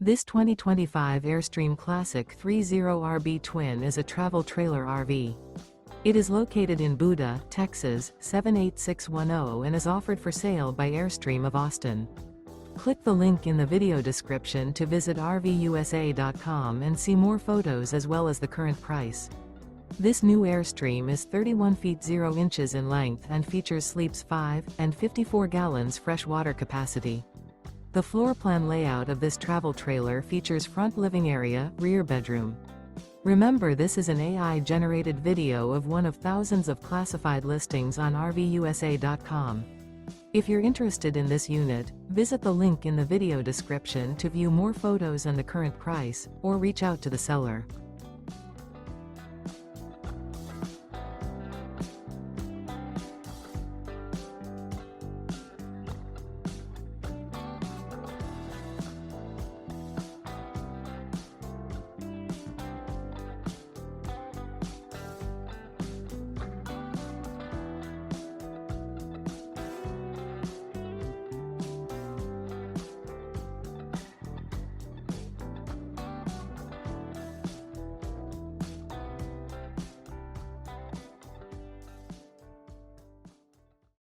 This 2025 Airstream Classic 30RB Twin is a travel trailer RV. It is located in Buda, Texas, 78610 and is offered for sale by Airstream of Austin. Click the link in the video description to visit RVUSA.com and see more photos as well as the current price. This new Airstream is 31 feet 0 inches in length and features sleeps 5 and 54 gallons fresh water capacity. The floor plan layout of this travel trailer features front living area, rear bedroom. Remember, this is an AI-generated video of one of thousands of classified listings on RVUSA.com. If you're interested in this unit, visit the link in the video description to view more photos and the current price, or reach out to the seller.